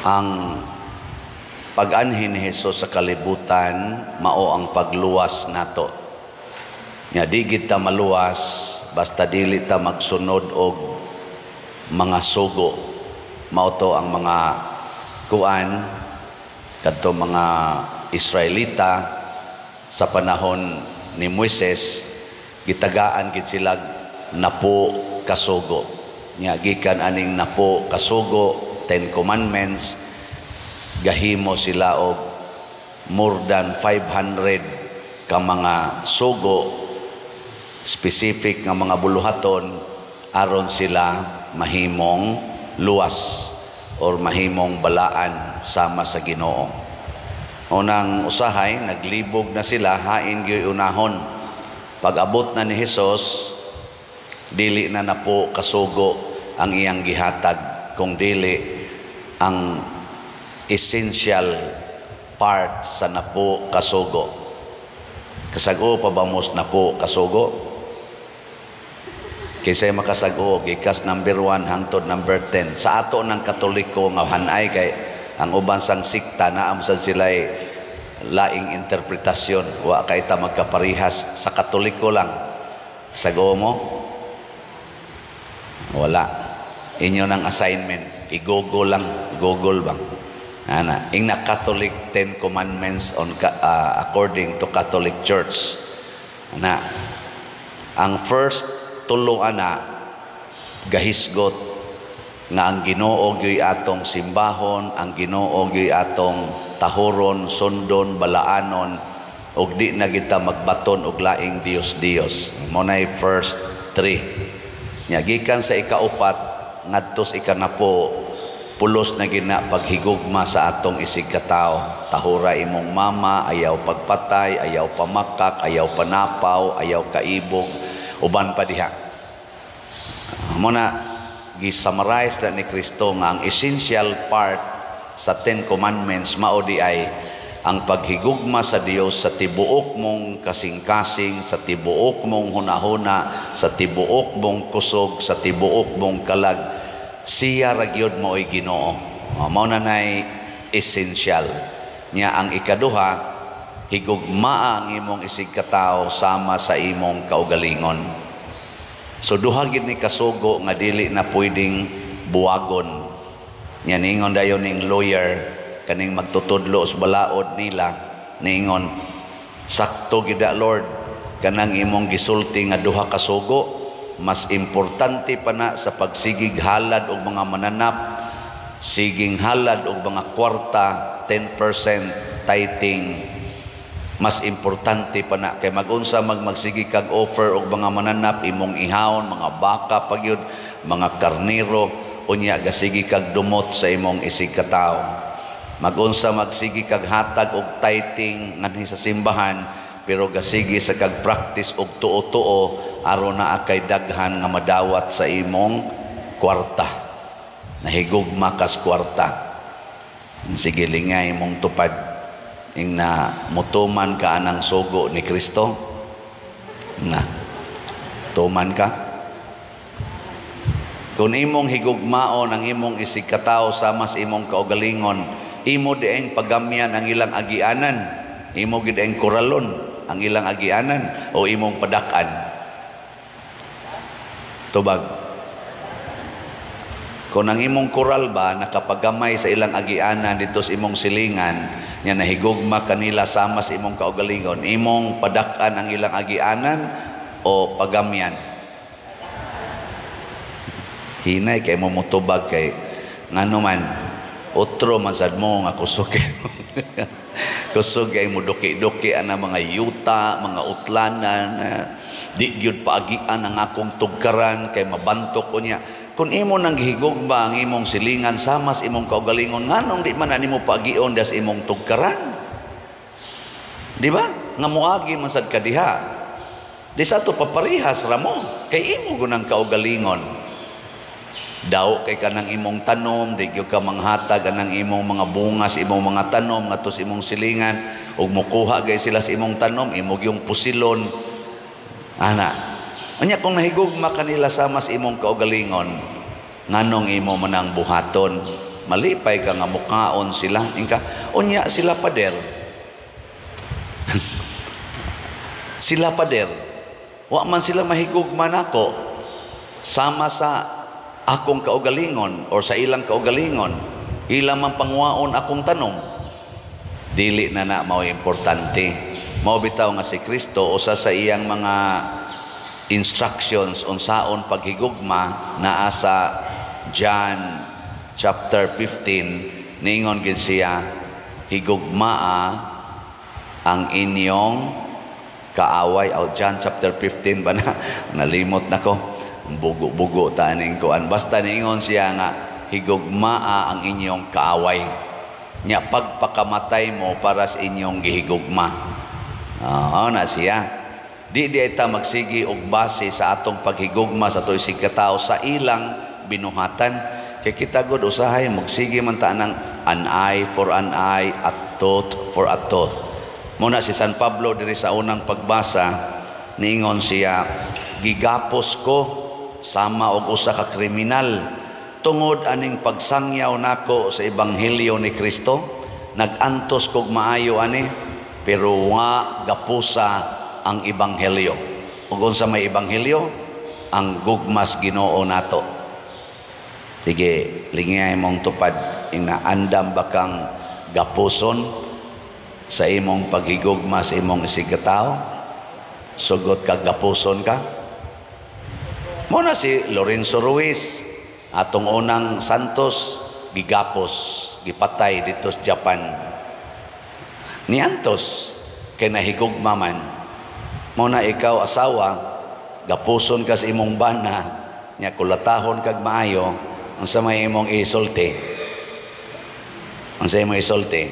Ang pag-anhin ni Hesus sa kalibutan mao ang pagluwas nato. Nya di kita maluwas basta dili ta magsunod og mga sugo. Mao to ang mga kuan kadto mga Israelita sa panahon ni Moises, gitagaan gid sila napo kasugo. Nya gikan aning napo kasugo, 10 Commandments, gahimo sila og more than 500 ka mga sugo, specific nga mga buluhaton aron sila mahimong luwas or mahimong balaan sama sa Ginoo. Unang usahay, naglibog na sila, hain gyoy unahon. Pag-abot na ni Hesus, dili na napo kasugo ang iyang gihatag, kung dili ang essential part sa napo kasugo. Kasag-o pa ba mos napo kasugo? Kisay makasag-o, gikas number 1 hangtod number 10. Sa ato ng Katoliko nga hanay kay ang uban sang sikta naamsan sila'y laing interpretasyon. Wa kay ta magkaparihas. Sa Katoliko lang. Kasag-o mo? Wala. Inyo ng assignment. I-google lang. Google bang? Ana, ing na Catholic 10 Commandments on according to Catholic Church. Ana, ang first tulo ana gahisgot nga ang Ginoo gyoy atong simbahon, ang Ginoo gyoy atong tahoron, sundon, balaanon, ug di na kita magbaton og laing Dios-Dios. Mo nay first 3. Nya gikan sa ikaupat ngadto sa ikanapo, pulos na gina paghigugma sa atong isig katao. Tahura imong mama, ayaw pagpatay, ayaw pamakak, ayaw panapaw, ayaw kaibog, uban pa diha. Muna gi-summarize na ni Kristo nga ang essential part sa 10 Commandments mao di ay ang paghigugma sa Dios sa tibuok mong kasing-kasing, sa tibuok mong hunahuna, sa tibuok mong kusog, sa tibuok mong kalag. Siya ra gyud mo'y Ginoo. Mao na nay essential. Nya ang ikaduha, higugmaa ang imong isig katao sama sa imong kaugalingon. So duha gid ni kasugo nga dili na pwedeng buwagon. Nya ningon dayon ning lawyer kaning magtutudlo sa balaod nila, ningon sakto gid Lord kanang imong gisulti nga duha kasugo, mas importante pa na sa pagsigig halad og mga mananap, siging halad og mga kwarta, 10% tithing. Mas importante pa na kay magunsa magsigi kag offer og mga mananap, imong ihawon mga baka pagyud, mga karnero, unya gasigi kag dumot sa imong isig katao. Magunsa magsigi kag hatag og tithing nganhi sa simbahan, pero gasigi sa kag practice og tuo-tuo aron na kay daghan nga madawat sa imong kwarta. Nahigugma kas kwarta. Sige lingay imong tupad ing na mutuman ka anang sugo ni Kristo. Na tuman ka. Kung imong higugmaon ang imong isig katao sama sa imong kaugalingon, imo dieng pagamyan ang ilang agianan, imo gid ang koralon ang ilang agianan, o imong padakan. Tubag. Kung ang imong koral ba nakapagamay sa ilang agianan dito sa imong silingan, nya nahigugma kanila sama sa imong kaugalingon, imong padakan ang ilang agianan o pagamyan? Hinay kay mo mutubag kay ngano man otro man sad mo nga kusog kusog kay mo duki-duki ana mga yuta, mga utlanan, di gyud paagian ang akong tugkaran kay mabantok ko niya. Kung imo nang gihigugma ang imong silingan sama sa imong kaugalingon, nganong di man nimo paagion das imong tugkaran? Di ba? Nga muagi man sad ka diha. Di sa to paparihas ra mo kay imo gunang kaugalingon. Daw kay kanang imong tanom, di gyud ka manghatag anang imong mga bungas, imong mga tanom ngadto sa imong silingan, ug mokuha gay sila sa imong tanom, imo gyung pusilon. Ana. Anya kung nahigugma kanila sama sa imong kaugalingon, nganong imo manang buhaton? malipay ka nga mukaon sila. Inka, unya sila pader. Sila pader. Wa man sila mahigugma nako sama sa akong kaugalingon or sa ilang kaugalingon. Ilang man pangwaon akong tanom. Dili na mao importante. Mao bitaw nga si Kristo usa sa iyang mga instructions unsaon paghigugma naa sa John chapter 15 niingon gid siya, higugmaa ang inyong kaaway. John chapter 15 ba na? Nalimot na ko. Bugo-bugo taning kuan. Basta niingon siya nga, higugmaa ang inyong kaaway. Nya pagpakamatay mo para sa inyong gihigugma. Na siya. Di ita magsigi og base sa atong paghigugma sa toy sigkatawo sa ilang binuhatan. Kay kita gud usahay magsige man ta nang an eye for an eye, a tooth for a tooth. Muna si San Pablo diri sa unang pagbasa niingon siya, gigapos ko sama og usa ka kriminal tungod aning pagsangyaw nako sa ebanghelyo ni Kristo. Nagantos kog maayo ani pero wa gapusa ang ebanghelyo. Ug unsa may ebanghelyo? Ang gugmas Ginoo nato. Sige, lingay mong tupad inaandam bakang gapuson sa imong paghigugma sa imong isigataw. Sugot ka gapuson ka. Muna si Lorenzo Ruiz, atong unang santos, gigapos, gipatay dito sa Japan. Niantos kay nahigugma man. Muna ikaw asawa, gapuson ka sa imong bana, nya kulatahon kag maayo, ang sa may imong isulti. Ang sa imong isulti.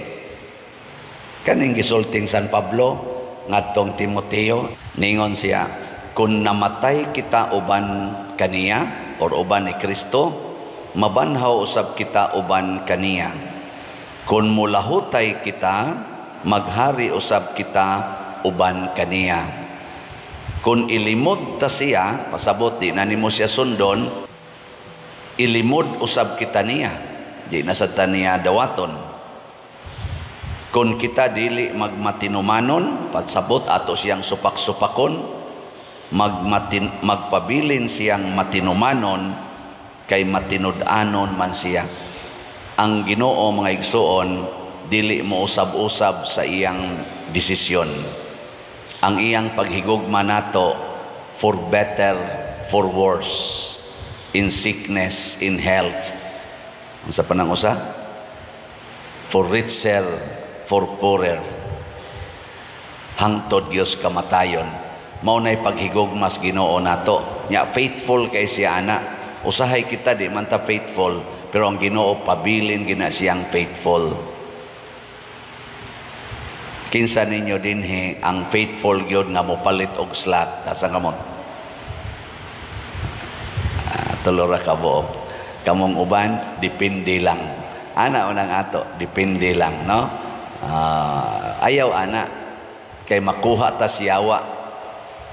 Kaning gisulting San Pablo, ngadtong Timoteo, ningon siya, kung namatay kita uban kaniya, or uban ni Kristo, mabanhaw usab kita uban kaniya. Kung mulahutay kita, maghari usab kita uban kaniya. Kung ilimod ta siya, pasabot di na nimo siya sundon, ilimod usab kita niya, di na sa taniya dawaton. Kung kita dili magmatinumanon, pasabot ato siyang supak-supakon, magpabilin siyang matinumanon, kay matinud-anon man siya. Ang Ginoo mga igsoon, dili mo usab-usab sa iyang desisyon. Ang iyang paghigugma nato for better, for worse, in sickness, in health. Ang sa panang usa? For richer, for poorer. Hangtod Dios kamatayon. Mao nay paghigugmas Ginoo nato. Nya faithful kay siya ana. Usahay kita di man ta faithful, pero ang Ginoo pabilin gina siyang faithful. Kinsa ninyo dinhi ang faithful gyud nga mopalit og slot asa kamot? Tulora ka buok. Kamong uban depende lang. Ana unang ato depende lang, no? Ayaw ana kay makuha ta siyawa.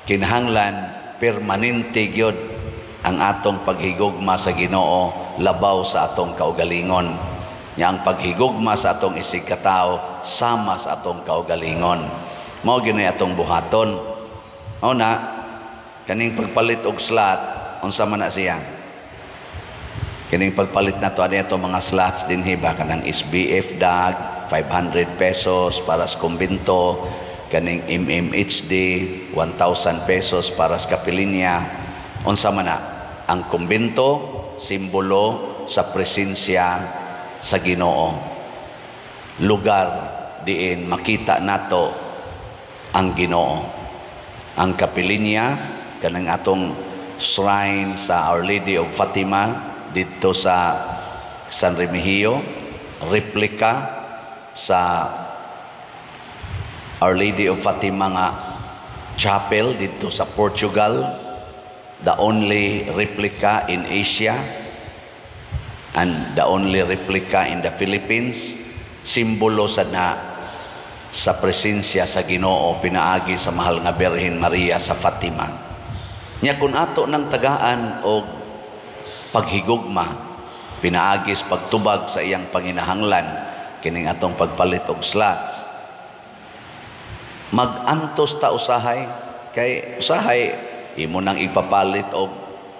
Kinahanglan permanente gyud ang atong paghigugma sa Ginoo labaw sa atong kaugalingon. Nya ang paghigugma sa atong isigkatawo sama sa atong kaugalingon. Mao gyud atong buhaton. Mao na kaning pagpalit og slot unsa man na siya. Kining pagpalit nato ani ato mga slots dinhi ba kanang SBF dag 500 pesos para sa kumbento, kaning MMHD 1,000 pesos para sa kapilinya. Unsa man na ang kumbento simbolo sa presensya sa Ginoo, lugar diin makita nato ang Ginoo. Ang kapilinya kanang atong shrine sa Our Lady of Fatima dito sa San Remigio, replika sa Our Lady of Fatima nga chapel dito sa Portugal, the only replica in Asia and the only replica in the Philippines. Simbolo sa presensya sa Ginoo pinaagi sa mahal nga Birhen Maria sa Fatima. Nya kun ato nang tagaan og paghigugma pinaagis pagtubag sa iyang panginahanglan kining atong pagpalit og slots. Mag-antos ta usahay, kay usahay imo nang ipapalit og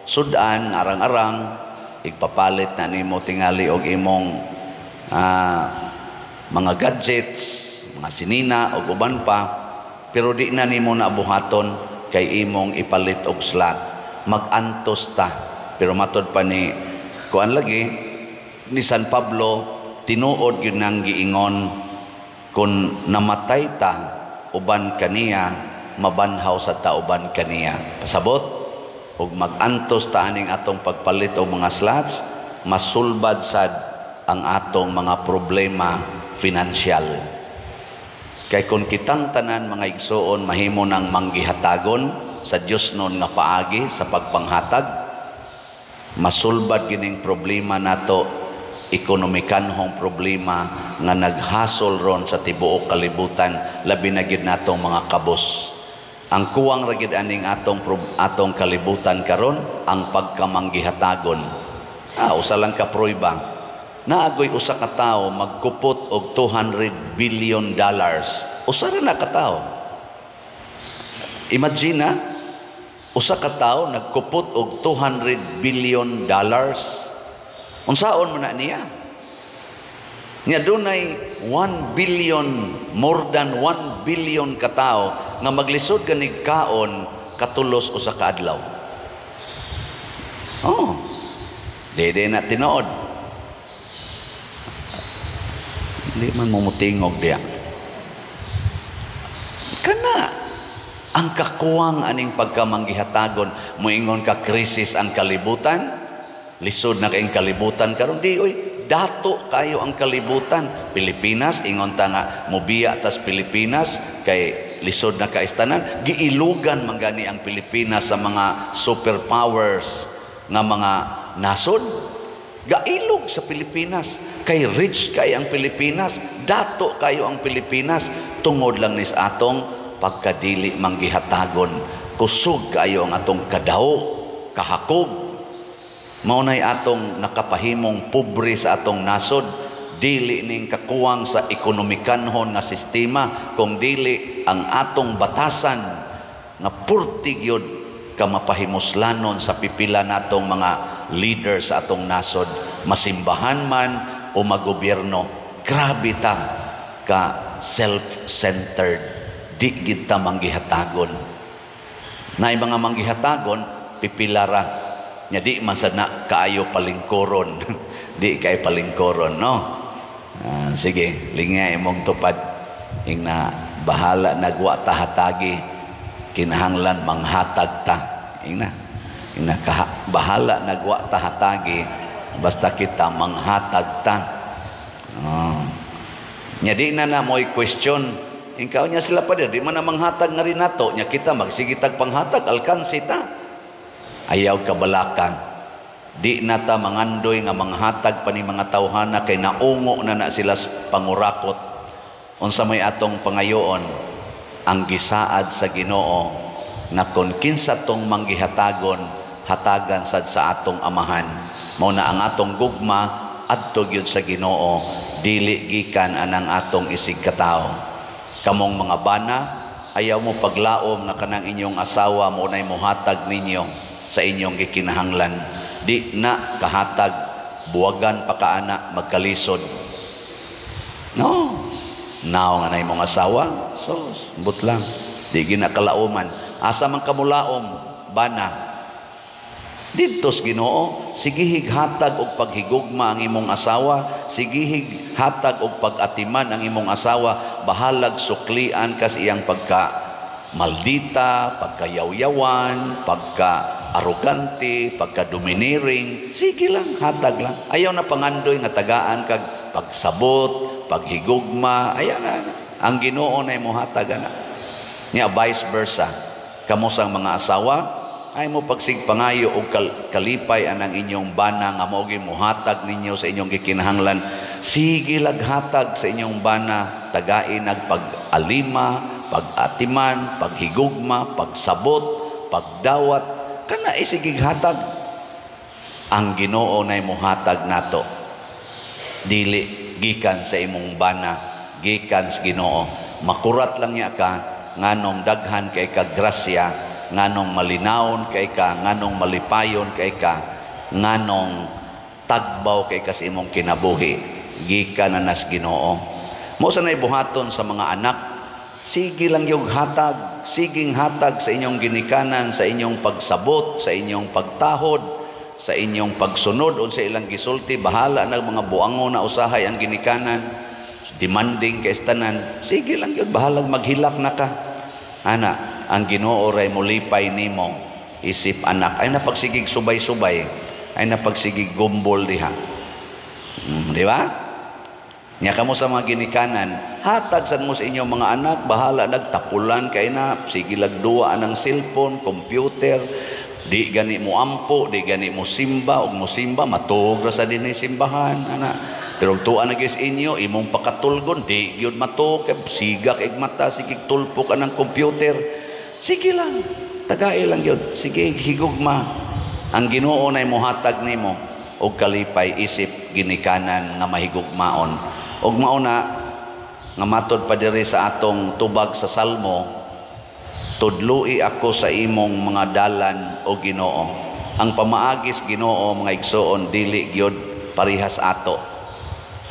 sudan arang-arang, ipapalit na nimo tingali og imong mga gadgets, mga sinina o uban pa, pero di na nimo nabuhaton kay imong ipalit og slot. Mag-antos ta. Pero matod pa ni kuan lagi ni San Pablo, tinuod yun nang giingon, kung namatay ta uban kaniya, mabanhaw sa tauban kaniya. Pasabot, ug mag-antos ta aning atong pagpalit og mga slots, masulbad sad ang atong mga problema financial. Kay kung kitang tanan mga igsoon mahimo nang manggihatagon sa Dios nun nga paagi sa pagpanghatag, masulbad gining problema nato, ekonomikanhong problema nga naghasol ron sa tibuok kalibutan, labi na gid natong mga kabos. Ang kuwang ra gid aning atong kalibutan karon ang pagkamanggihatagon. Usa lang ka prueba. Naagoy usa ka tawo magkupot og $200 billion. Usa ra na ka tawo. Imagine usa ka tawo nagkupot og $200 billion. Unsaon man na niya? Nya dunay 1 billion, more than 1 billion ka tawo nga maglisod kanig kaon katulos usa ka adlaw. Dede na tinuod. Hindi man mumutingog diya. Kana ang kakuwang aning pagkamanggihatagon, moingon ka krisis ang kalibutan, lisod na kayong kalibutan karon di oy, dato kayo ang kalibutan. Pilipinas ingon ta nga mobiya tas Pilipinas kay lisod na kaistanan, giilugan man gani ang Pilipinas sa mga superpowers nga mga nasod. Gailog sa Pilipinas, kay rich kay ang Pilipinas, dato kayo ang Pilipinas, tungod lang nis atong pagkadili manggihatagon. Kusog kayo ang atong kadaho, kahakog. Maunay atong nakapahimong pobre sa atong nasod, dili ning kakuwang sa ekonomikanhon nga sistema, kung dili ang atong batasan nga purtig yun kamapahimuslanon sa pipila natong mga leader sa atong nasod, masimbahan man o magobyerno. Grabe ta ka self-centered, di gid ta manggihatagon. Na mga manggihatagon pipilara nya di man sad na kaayo palingkoron. Di kay palingkoron, no? Sige, lingay imong tupad ing na bahala nagwa ta hatagi, kinahanglan manghatag ta. Ing na bahala nagwa ta hatagi, basta kita manghatag ta. Nya di na mo'y question, ikaw niya sila pa di man na manghatag nga rin nato, nya kita magsigitag panghatag, alkansi ta. Ayaw kabalaka, di na ta mangandoy nga manghatag pa ni mga tawhana, kay naungo na sila pangurakot. Unsa may atong pangayoon, ang gisaad sa Ginoo na kung kinsa tong manggihatagon, hatagan sad sa atong amahan. Mao na ang atong gugma adto gyud sa Ginoo, dili gikan anang atong isig katao. Kamong mga bana, ayaw mo paglaom nga kanang inyong asawa mo nay mohatag ninyo sa inyong gikinahanglan. Di na kahatag, buwagan pa kaana magkalisod. No. Now nga nay mong asawa, so but lang, di ginakalauman. Asa man kamulaom bana, didtos Ginoo, sigihig hatag og paghigugma ang imong asawa, sigihig hatag og pag-atiman ang imong asawa, bahalag suklian kas iyang pagka maldita, pagkayawyawan, pagka-arrogante, pagka-domineering. Sige lang, hatag lang. Ayaw na pangandoy nga tagaan kag pagsabot, paghigugma. Ayaw na. Ang Ginoo na mo hatag na. Nya vice versa. Kamo sang mga asawa, ay mo pagsigpangayo o kalipay anang inyong bana nga mo'y muhatag ninyo sa inyong gikinahanglan. Sige laghatag sa inyong bana, tagain nagpag-alima, pag-atiman, paghigugma, pagsabot, pagdawat, kana isigig hatag. ang Ginoo nay muhatag nato dili gikan sa imong bana, gikan sa Ginoo. Makurat lang niya ka, nganong daghan kay ka grasya, nganong malinawon kay ka, nganong malipayon kay ka, nganong tagbaw kay ka sa imong kinabuhi, gikan na nas Ginoo. Mo sa nay buhaton sa mga anak, sige lang yung hatag, siging hatag sa inyong ginikanan, sa inyong pagsabot, sa inyong pagtahod, sa inyong pagsunod o sa ilang gisulti. Bahala na mga buangon na usahay ang ginikanan, demanding kay tanan, sige lang yun, bahalag maghilak na ka. Ana, ang Ginoo ray mulipay nimo isip anak, ay napagsigig subay-subay, ay napagsigig gumbol diha. Di ba? Nya kamo sa mga ginikanan, hatag sad mo sa inyong mga anak, bahala nagtapulan kay na, sige lagduwa ng cellphone, computer, di gani mo ampo, di gani mo simba, og mo simba matuog ra sa dinhi simbahan, ana. Pero tuwa na guys inyo, imong pakatulgon, di gyud matuog, siga kay mata, sige tulpo ka ng computer. Sige lang, tagay lang yun, sige higugma. Ang Ginoo nay mohatag nimo og kalipay isip ginikanan nga mahigugmaon. Og mauna nga matod pa diri sa atong tubag sa Salmo, tudloi ako sa imong mga dalan o Ginoo. Ang pamaagis Ginoo mga igsoon dili gyud parihas ato.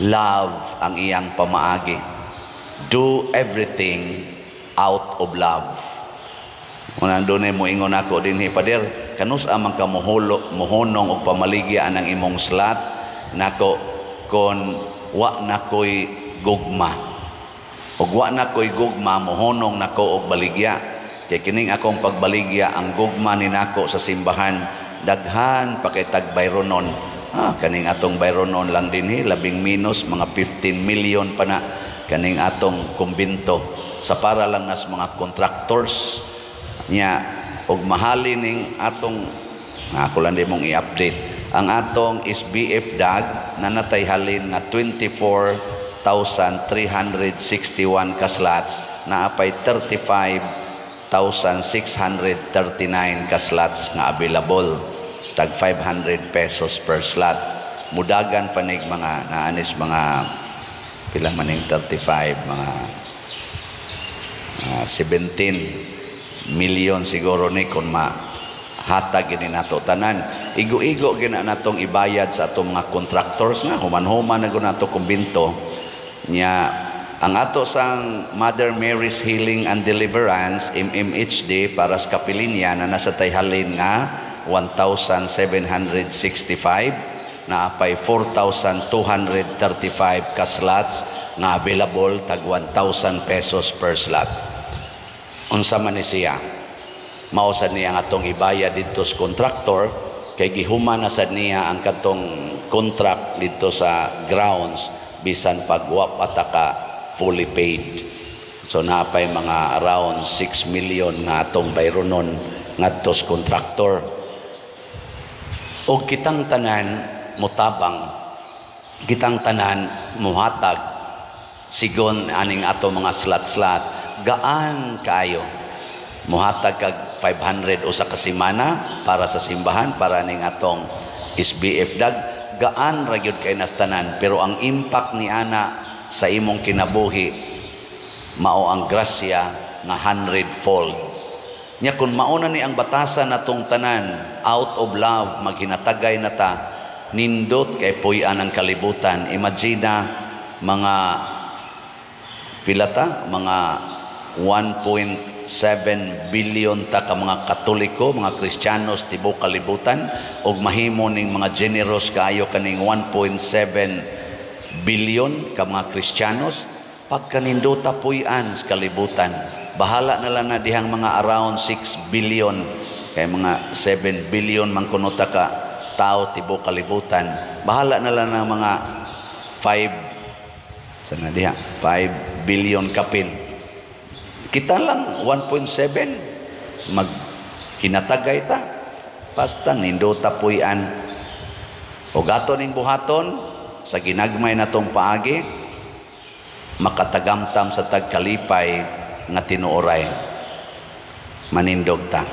Love ang iyang pamaagi. Do everything out of love. Kung nandun mo ingon ako din pader, kanus amang ka muhunong og pamaligya ang imong slat nako kon wa nakoy gugma. Og wa nakoy gugma muhunong nako og baligya. Kaya kining akong pagbaligya ang gugma ni nako sa simbahan, daghan pa kay tag bayronon. Kaning atong bayronon lang dinhi, labing minus, mga 15 million pa na kaning atong kumbinto. Sa para lang nas mga contractors niya, og mahalin ning atong, ako lang din mong i-update, ang atong SBF DAG na natayhalin nga 24,361 kaslots, na apay 35,639 kaslots nga available. Tag 500 pesos per slot. Mudagan panig mga naanis mga pila maning 35, mga 17 million siguro ni kung mahatag gini nato tanan. Igo-igo gina natong ibayad sa atong mga contractors nga human-human na nato kumbinto nya. Ang ato sang Mother Mary's Healing and Deliverance MMHD para sa Kapilinya na nasa tayhalin nga 1,765 na apay 4,235 ka slots nga available tag 1,000 pesos per slot. Unsa man ni siya, mausan niya ang atong ibaya dito sa contractor kay gihuman na sad niya ang katong contract dito sa grounds bisan pagwa pataka fully paid. So napay mga around 6 million nga atong bayronon ngadto sa contractor. O kitang tanan mutabang, kitang tanan muhatag sigon aning ato mga slat-slat, gaan kayo muhatag kag 500 usa ka semana para sa simbahan, para ning atong SBF DAG, gaan ra gyud kay nas tanan. Pero ang impact ni ana sa imong kinabuhi mao ang grasya nga 100-fold. Nya kung mauna ni ang batasan natong tanan, out of love, maghinatagay na ta, nindot kay puy-an ang kalibutan. Imagine mga pilata, mga 1.7 billion ta ka mga Katoliko, mga Kristiyanos tibok kalibutan, og mahimo ning mga generous kaayo kaning 1.7 billion ka mga Kristiyanos, pagkanindota puy-an sa kalibutan. Bahala na lang na dihang mga around 6 billion kay mga 7 billion man kuno ta ka tao tibo kalibutan. Bahala na lang ng mga 5 billion kapin. Kita lang 1.7 maghinatagay ta. Basta nindota puy-an. O gato ning buhaton sa ginagmay natong paagi, makatagamtam sa tagkalipay nga tinuoray, manindog ta.